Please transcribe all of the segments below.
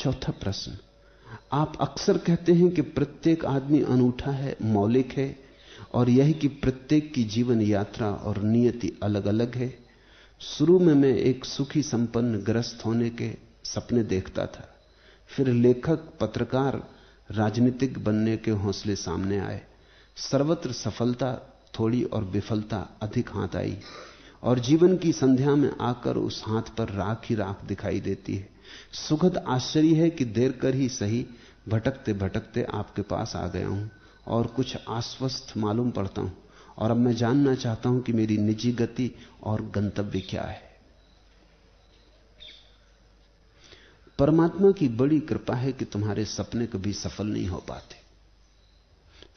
चौथा प्रश्न, आप अक्सर कहते हैं कि प्रत्येक आदमी अनूठा है, मौलिक है, और यह कि प्रत्येक की जीवन यात्रा और नियति अलग अलग है। शुरू में मैं एक सुखी संपन्न गृहस्थ होने के सपने देखता था, फिर लेखक, पत्रकार, राजनीतिक बनने के हौसले सामने आए। सर्वत्र सफलता थोड़ी और विफलता अधिक हाथ आई, और जीवन की संध्या में आकर उस हाथ पर राख ही राख दिखाई देती है। सुखद आश्चर्य है कि देर कर ही सही, भटकते भटकते आपके पास आ गया हूं और कुछ आश्वस्त मालूम पड़ता हूं, और अब मैं जानना चाहता हूं कि मेरी निजी गति और गंतव्य क्या है। परमात्मा की बड़ी कृपा है कि तुम्हारे सपने कभी सफल नहीं हो पाते।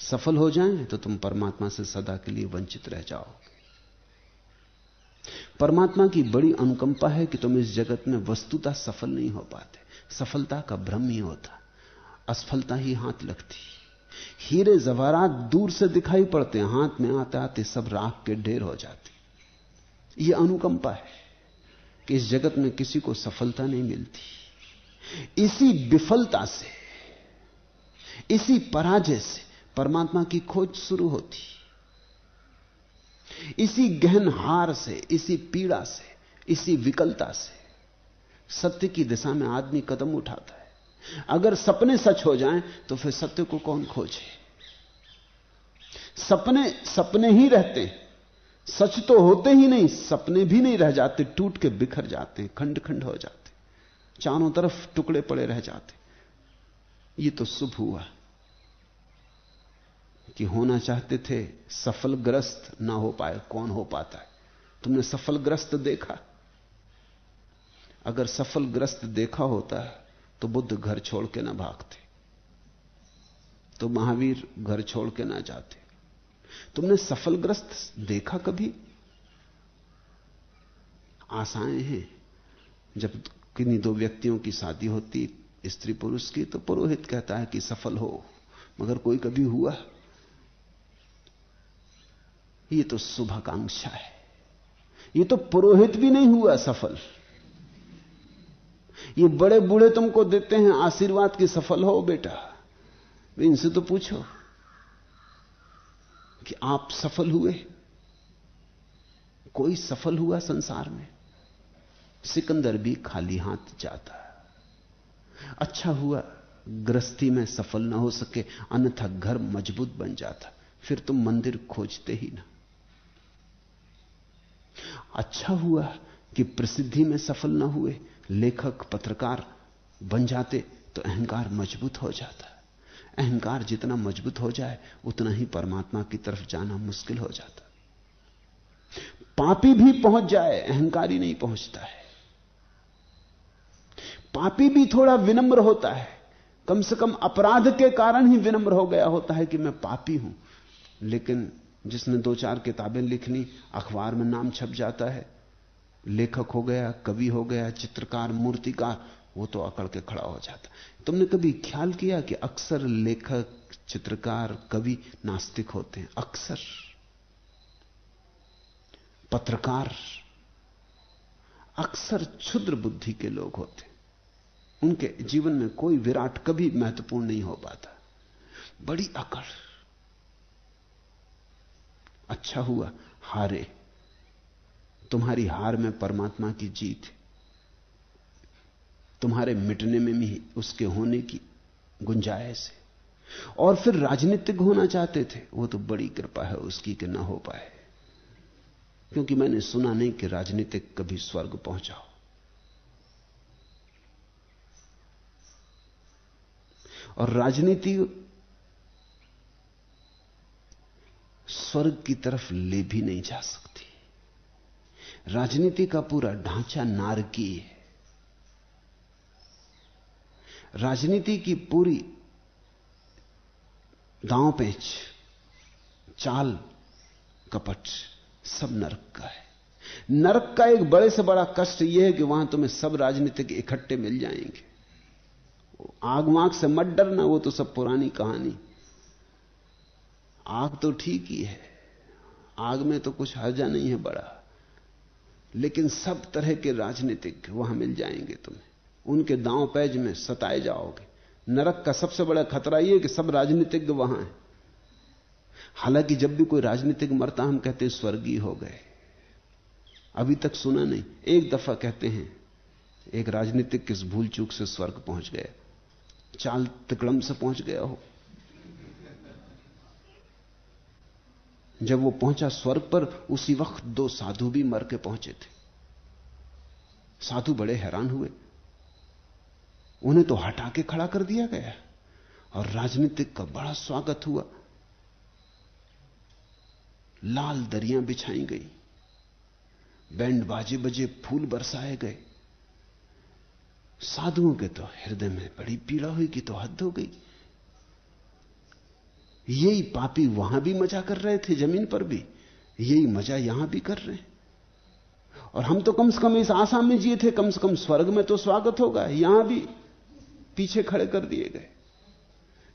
सफल हो जाएं तो तुम परमात्मा से सदा के लिए वंचित रह जाओगे। परमात्मा की बड़ी अनुकंपा है कि तुम इस जगत में वस्तुतः सफल नहीं हो पाते। सफलता का भ्रम ही होता, असफलता ही हाथ लगती। हीरे जवाहरात दूर से दिखाई पड़ते हैं, हाथ में आते आते सब राख के ढेर हो जाते। यह अनुकंपा है कि इस जगत में किसी को सफलता नहीं मिलती। इसी विफलता से, इसी पराजय से परमात्मा की खोज शुरू होती। इसी गहन हार से, इसी पीड़ा से, इसी विकलता से सत्य की दिशा में आदमी कदम उठाता है। अगर सपने सच हो जाएं तो फिर सत्य को कौन खोजे? सपने सपने ही रहते हैं, सच तो होते ही नहीं। सपने भी नहीं रह जाते, टूट के बिखर जाते, खंड खंड हो जाते, चारों तरफ टुकड़े पड़े रह जाते। ये तो शुभ हुआ कि होना चाहते थे सफलग्रस्त, ना हो पाए। कौन हो पाता है? तुमने सफलग्रस्त देखा? अगर सफलग्रस्त देखा होता तो बुद्ध घर छोड़ के ना भागते, तो महावीर घर छोड़ के ना जाते। तुमने सफलग्रस्त देखा कभी? आशाएं हैं। जब किन्हीं दो व्यक्तियों की शादी होती, स्त्री पुरुष की, तो पुरोहित कहता है कि सफल हो, मगर कोई कभी हुआ? ये तो शुभाकांक्षा है। ये तो पुरोहित भी नहीं हुआ सफल। ये बड़े बूढ़े तुमको देते हैं आशीर्वाद की सफल हो बेटा। इनसे तो पूछो कि आप सफल हुए? कोई सफल हुआ संसार में? सिकंदर भी खाली हाथ जाता। अच्छा हुआ गृहस्थी में सफल ना हो सके, अन्यथा घर मजबूत बन जाता, फिर तुम मंदिर खोजते ही ना। अच्छा हुआ कि प्रसिद्धि में सफल ना हुए, लेखक पत्रकार बन जाते तो अहंकार मजबूत हो जाता। अहंकार जितना मजबूत हो जाए उतना ही परमात्मा की तरफ जाना मुश्किल हो जाता। पापी भी पहुंच जाए, अहंकारी नहीं पहुंचता है। पापी भी थोड़ा विनम्र होता है, कम से कम अपराध के कारण ही विनम्र हो गया होता है कि मैं पापी हूं। लेकिन जिसने दो चार किताबें लिख ली, अखबार में नाम छप जाता है, लेखक हो गया, कवि हो गया, चित्रकार, मूर्तिकार, वो तो अकड़ के खड़ा हो जाता। तुमने कभी ख्याल किया कि अक्सर लेखक, चित्रकार, कवि नास्तिक होते हैं? अक्सर पत्रकार अक्सर क्षुद्र बुद्धि के लोग होते हैं। उनके जीवन में कोई विराट कभी महत्वपूर्ण नहीं हो पाता। बड़ी अकड़। अच्छा हुआ हारे। तुम्हारी हार में परमात्मा की जीत है। तुम्हारे मिटने में भी उसके होने की गुंजाइश है। और फिर राजनीतिक होना चाहते थे, वो तो बड़ी कृपा है उसकी कि ना हो पाए, क्योंकि मैंने सुना नहीं कि राजनीतिक कभी स्वर्ग पहुंचाओ। और राजनीति स्वर्ग की तरफ ले भी नहीं जा सकती। राजनीति का पूरा ढांचा नारकीय है। राजनीति की पूरी दांव पेच, चाल, कपट सब नरक का है। नरक का एक बड़े से बड़ा कष्ट यह है कि वहां तुम्हें सब राजनीतिक इकट्ठे मिल जाएंगे। आग वाग से मत डरना, वो तो सब पुरानी कहानी। आग तो ठीक ही है, आग में तो कुछ हर्जा नहीं है बड़ा, लेकिन सब तरह के राजनीतिक वहां मिल जाएंगे तुम्हें। उनके दांव पैज में सताए जाओगे। नरक का सबसे बड़ा खतरा यह है कि सब राजनीतिज्ञ वहां हैं। हालांकि जब भी कोई राजनीतिक मरता हम कहते हैं स्वर्गीय हो गए। अभी तक सुना नहीं। एक दफा कहते हैं एक राजनीतिक किस भूल चूक से स्वर्ग पहुंच गया, चाल तिकड़म से पहुंच गया हो। जब वो पहुंचा स्वर्ग पर, उसी वक्त 2 साधु भी मर के पहुंचे थे। साधु बड़े हैरान हुए, उन्हें तो हटा के खड़ा कर दिया गया और राजनीतिक का बड़ा स्वागत हुआ। लाल दरियां बिछाई गई, बैंड बाजे बजे, फूल बरसाए गए। साधुओं के तो हृदय में बड़ी पीड़ा हुई कि तो हद हो गई। यही पापी वहां भी मजा कर रहे थे, जमीन पर भी, यही मजा यहां भी कर रहे हैं। और हम तो कम से कम इस आशा में जिए थे, कम से कम स्वर्ग में तो स्वागत होगा, यहां भी पीछे खड़े कर दिए गए।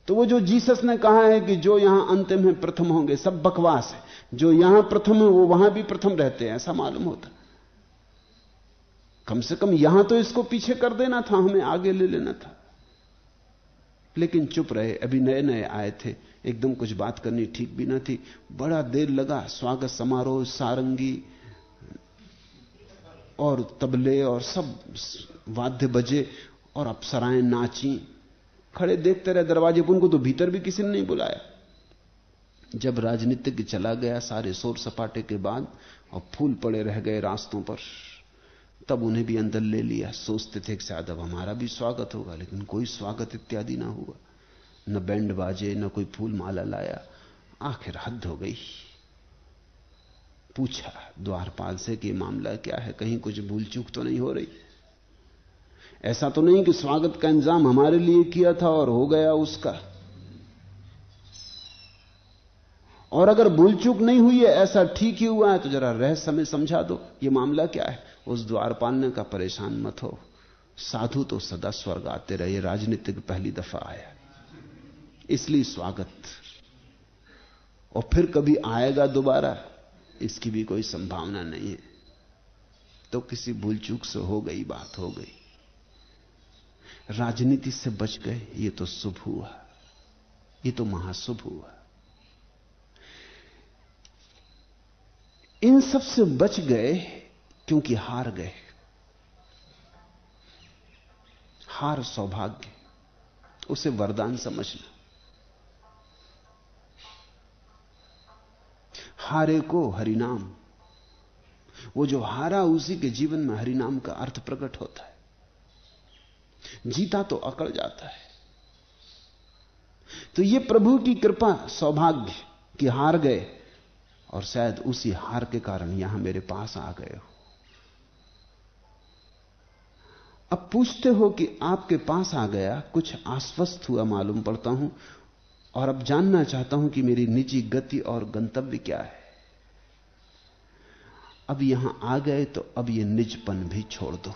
तो वो जो जीसस ने कहा है कि जो यहां अंतिम है प्रथम होंगे, सब बकवास है। जो यहां प्रथम है वो वहां भी प्रथम रहते हैं, ऐसा मालूम होता। कम से कम यहां तो इसको पीछे कर देना था, हमें आगे ले लेना था। लेकिन चुप रहे। अभी नए नए आए थे, एकदम कुछ बात करनी ठीक भी ना थी। बड़ा देर लगा। स्वागत समारोह, सारंगी और तबले और सब वाद्य बजे और अप्सराएं नाची। खड़े देखते रहे दरवाजे पर, उनको तो भीतर भी किसी ने नहीं बुलाया। जब राजनीतिज्ञ चला गया सारे शोर सपाटे के बाद और फूल पड़े रह गए रास्तों पर, तब उन्हें भी अंदर ले लिया। सोचते थे कि शायद अब हमारा भी स्वागत होगा, लेकिन कोई स्वागत इत्यादि ना हुआ। न बैंड बाजे, न कोई फूल माला लाया। आखिर हद हो गई। पूछा द्वारपाल से कि मामला क्या है, कहीं कुछ भूल चूक तो नहीं हो रही? ऐसा तो नहीं कि स्वागत का इंतजाम हमारे लिए किया था और हो गया उसका? और अगर भूल चूक नहीं हुई है, ऐसा ठीक ही हुआ है, तो जरा रहस्य में समझा दो, ये मामला क्या है? उस द्वारपाल ने कहा परेशान मत हो, साधु तो सदा स्वर्ग आते रहे, राजनीतिक पहली दफा आया इसलिए स्वागत, और फिर कभी आएगा दोबारा इसकी भी कोई संभावना नहीं है। तो किसी भूल चूक से हो गई, बात हो गई। राजनीति से बच गए, ये तो शुभ हुआ, ये तो महाशुभ हुआ। इन सब से बच गए क्योंकि हार गए। हार सौभाग्य, उसे वरदान समझना। हारे को हरिनाम, वो जो हारा उसी के जीवन में हरिनाम का अर्थ प्रकट होता है। जीता तो अकड़ जाता है। तो ये प्रभु की कृपा, सौभाग्य कि हार गए, और शायद उसी हार के कारण यहां मेरे पास आ गए हो। अब पूछते हो कि आपके पास आ गया, कुछ आश्वस्त हुआ मालूम पड़ता हूं, और अब जानना चाहता हूं कि मेरी निजी गति और गंतव्य क्या है। अब यहां आ गए तो अब ये निजपन भी छोड़ दो।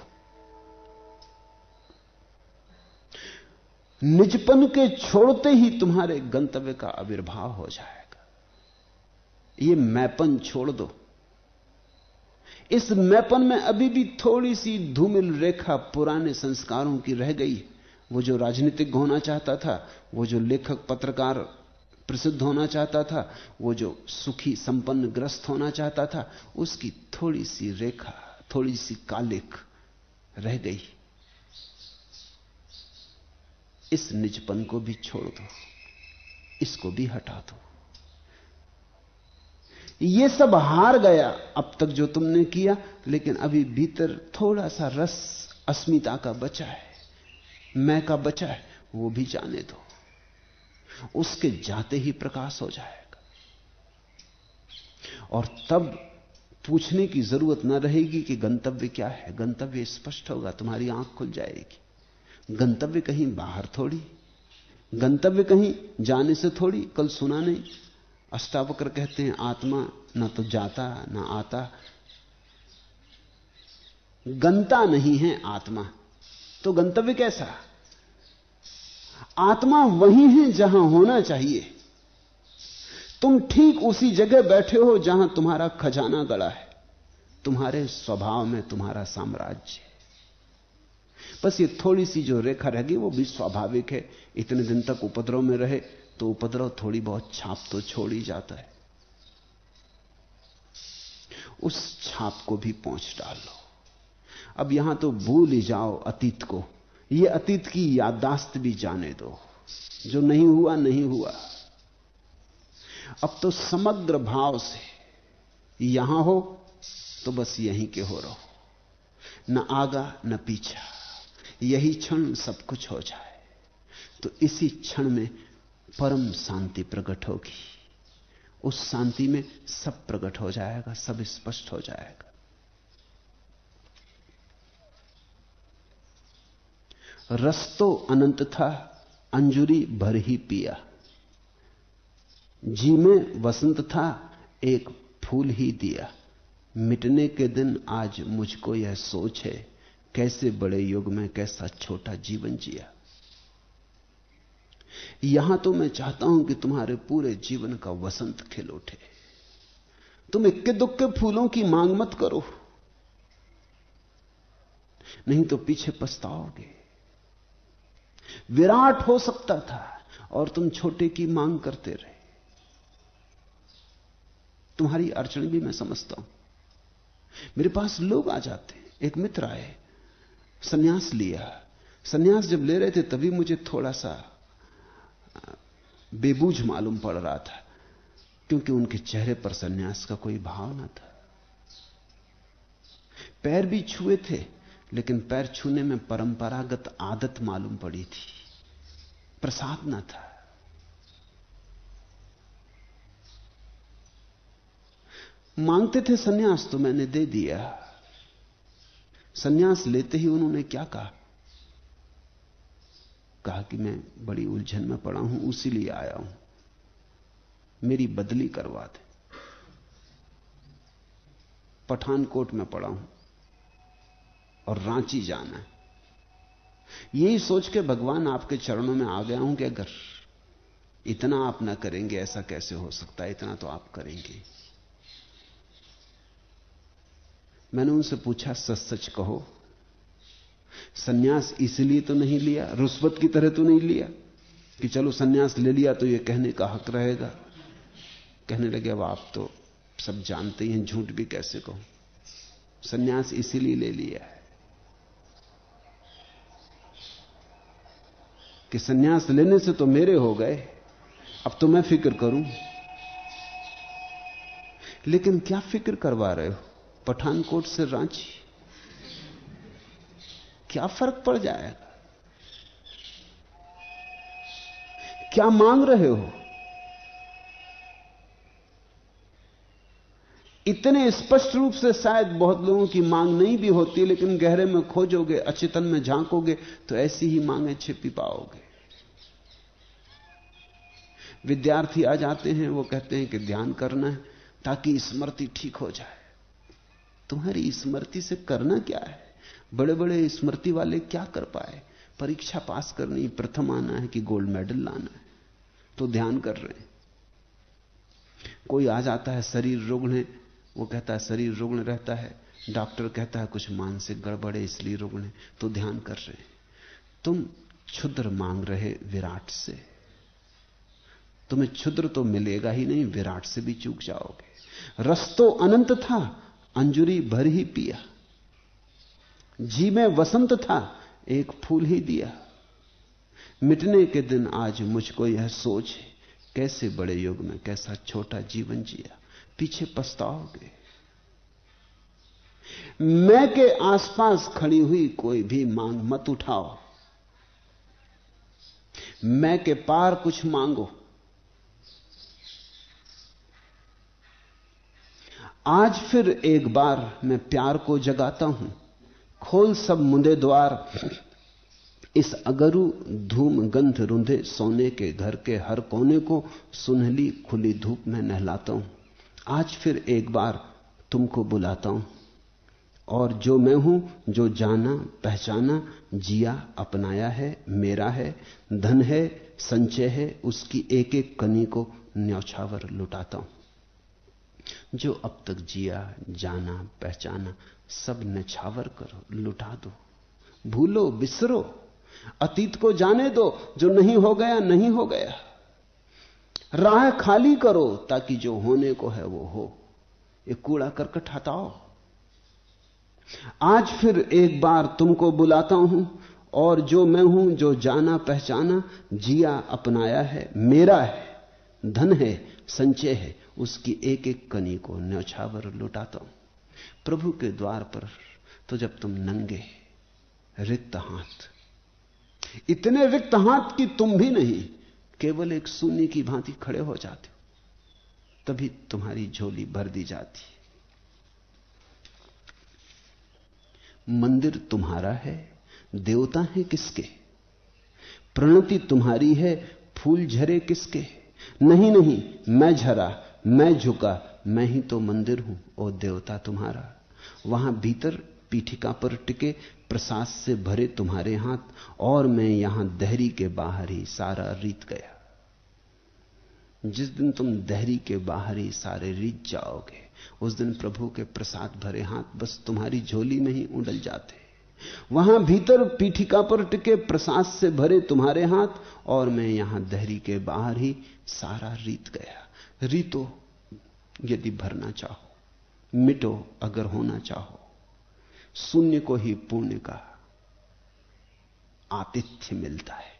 निजपन के छोड़ते ही तुम्हारे गंतव्य का आविर्भाव हो जाएगा। ये मैपन छोड़ दो। इस मैपन में अभी भी थोड़ी सी धूमिल रेखा पुराने संस्कारों की रह गई। वो जो राजनीतिक होना चाहता था, वो जो लेखक पत्रकार प्रसिद्ध होना चाहता था, वो जो सुखी संपन्न ग्रस्त होना चाहता था, उसकी थोड़ी सी रेखा, थोड़ी सी कालिक रह गई। इस निजपन को भी छोड़ दो, इसको भी हटा दो। ये सब हार गया अब तक जो तुमने किया, लेकिन अभी भीतर थोड़ा सा रस अस्मिता का बचा है, मैं का बचा है, वो भी जाने दो। उसके जाते ही प्रकाश हो जाएगा, और तब पूछने की जरूरत ना रहेगी कि गंतव्य क्या है। गंतव्य स्पष्ट होगा, तुम्हारी आंख खुल जाएगी। गंतव्य कहीं बाहर थोड़ी, गंतव्य कहीं जाने से थोड़ी। कल सुना नहीं, अष्टावक्र कहते हैं आत्मा ना तो जाता ना आता, गंता नहीं है आत्मा, तो गंतव्य कैसा? आत्मा वही है जहां होना चाहिए। तुम ठीक उसी जगह बैठे हो जहां तुम्हारा खजाना गड़ा है, तुम्हारे स्वभाव में तुम्हारा साम्राज्य। बस ये थोड़ी सी जो रेखा रह गई वो भी स्वाभाविक है। इतने दिन तक उपद्रव में रहे तो उपद्रव थोड़ी बहुत छाप तो छोड़ ही जाता है। उस छाप को भी पोंछ डालो। अब यहां तो भूल ही जाओ अतीत को, ये अतीत की याददाश्त भी जाने दो। जो नहीं हुआ नहीं हुआ। अब तो समग्र भाव से यहां हो तो बस यहीं के हो रहो, न आगा न पीछा। यही क्षण सब कुछ हो जाए तो इसी क्षण में परम शांति प्रकट होगी। उस शांति में सब प्रकट हो जाएगा, सब स्पष्ट हो जाएगा। रस तो अनंत था, अंजुरी भर ही पिया। जी में वसंत था, एक फूल ही दिया। मिटने के दिन आज मुझको यह सोच है, कैसे बड़े युग में कैसा छोटा जीवन जिया। यहां तो मैं चाहता हूं कि तुम्हारे पूरे जीवन का वसंत खिल उठे। तुम इक्के दुक्के फूलों की मांग मत करो, नहीं तो पीछे पछताओगे। विराट हो सकता था और तुम छोटे की मांग करते रहे। तुम्हारी अड़चन भी मैं समझता हूं। मेरे पास लोग आ जाते हैं। एक मित्र आए, सन्यास लिया। सन्यास जब ले रहे थे तभी मुझे थोड़ा सा बेबूझ मालूम पड़ रहा था, क्योंकि उनके चेहरे पर सन्यास का कोई भाव ना था। पैर भी छुए थे, लेकिन पैर छूने में परंपरागत आदत मालूम पड़ी थी, प्रसाद ना था। मांगते थे सन्यास तो मैंने दे दिया। सन्यास लेते ही उन्होंने क्या कहा? कहा कि मैं बड़ी उलझन में पड़ा हूं, उसी लिए आया हूं, मेरी बदली करवा दे। पठानकोट में पड़ा हूं और रांची जाना है। यही सोच के भगवान आपके चरणों में आ गया हूं कि अगर इतना आप ना करेंगे ऐसा कैसे हो सकता है, इतना तो आप करेंगे। मैंने उनसे पूछा, सच सच कहो, सन्यास इसलिए तो नहीं लिया, रुस्वत की तरह तो नहीं लिया कि चलो सन्यास ले लिया तो ये कहने का हक रहेगा। कहने लगे, अब आप तो सब जानते ही हैं, झूठ भी कैसे कहूं। सन्यास इसीलिए ले लिया है कि सन्यास लेने से तो मेरे हो गए, अब तो मैं फिक्र करूं। लेकिन क्या फिक्र करवा रहे हो? पठानकोट से रांची क्या फर्क पड़ जाएगा? क्या मांग रहे हो? इतने स्पष्ट रूप से शायद बहुत लोगों की मांग नहीं भी होती, लेकिन गहरे में खोजोगे, अचेतन में झांकोगे तो ऐसी ही मांगें छिपी पाओगे। विद्यार्थी आ जाते हैं, वो कहते हैं कि ध्यान करना है ताकि स्मृति ठीक हो जाए। तुम्हारी स्मृति से करना क्या है? बड़े बड़े स्मृति वाले क्या कर पाए? परीक्षा पास करनी, प्रथम आना है कि गोल्ड मेडल लाना है, तो ध्यान कर रहे हैं। कोई आ जाता है शरीर रुग्ण है, वो कहता है शरीर रुग्ण रहता है, डॉक्टर कहता है कुछ मानसिक गड़बड़ है इसलिए रुग्ण है, तो ध्यान कर रहे हैं। तुम क्षुद्र मांग रहे विराट से, तुम्हें क्षुद्र तो मिलेगा ही नहीं, विराट से भी चूक जाओगे। रस तो अनंत था, अंजुरी भर ही पिया। जी में वसंत था, एक फूल ही दिया। मिटने के दिन आज मुझको यह सोच है, कैसे बड़े युग में कैसा छोटा जीवन जिया। पीछे पछताओगे। मैं के आसपास खड़ी हुई कोई भी मांग मत उठाओ, मैं के पार कुछ मांगो। आज फिर एक बार मैं प्यार को जगाता हूं, खोल सब मुंदे द्वार। इस अगरू धूम गंध रुंधे सोने के घर के हर कोने को सुनहली खुली धूप में नहलाता हूं। आज फिर एक बार तुमको बुलाता हूं, और जो मैं हूं, जो जाना पहचाना जिया अपनाया है, मेरा है, धन है, संचय है, उसकी एक एक कनी को न्यौछावर लुटाता हूं। जो अब तक जिया जाना पहचाना सब न्यौछावर करो, लुटा दो, भूलो, बिसरो, अतीत को जाने दो। जो नहीं हो गया नहीं हो गया। राह खाली करो ताकि जो होने को है वो हो। ये कूड़ा करकट हटाओ। आज फिर एक बार तुमको बुलाता हूं, और जो मैं हूं, जो जाना पहचाना, जिया अपनाया है, मेरा है, धन है, संचय है, उसकी एक एक कनी को न्यौछावर लुटाता हूं। प्रभु के द्वार पर तो जब तुम नंगे, रिक्त हाथ, इतने रिक्त हाथ कि तुम भी नहीं, केवल एक शून्य की भांति खड़े हो जाते हो, तभी तुम्हारी झोली भर दी जाती है। मंदिर तुम्हारा है, देवता है किसके? प्रणति तुम्हारी है, फूल झरे किसके? नहीं नहीं, मैं झरा, मैं झुका, मैं ही तो मंदिर हूं, ओ देवता तुम्हारा। वहां भीतर पीठिका पर टिके प्रसाद से भरे तुम्हारे हाथ, और मैं यहां दहरी के बाहर ही सारा रीत गया। जिस दिन तुम दहरी के बाहर ही सारे रीत जाओगे, उस दिन प्रभु के प्रसाद भरे हाथ बस तुम्हारी झोली में ही उंडल जाते। वहां भीतर पीठिका पर टिके प्रसाद से भरे तुम्हारे हाथ, और मैं यहां दहरी के बाहर ही सारा रीत गया। रीतो यदि भरना चाहो, मिटो अगर होना चाहो, शून्य को ही पुण्य का आतिथ्य मिलता है।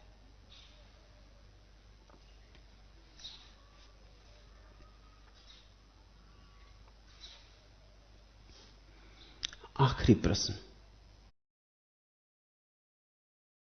आखिरी प्रश्न,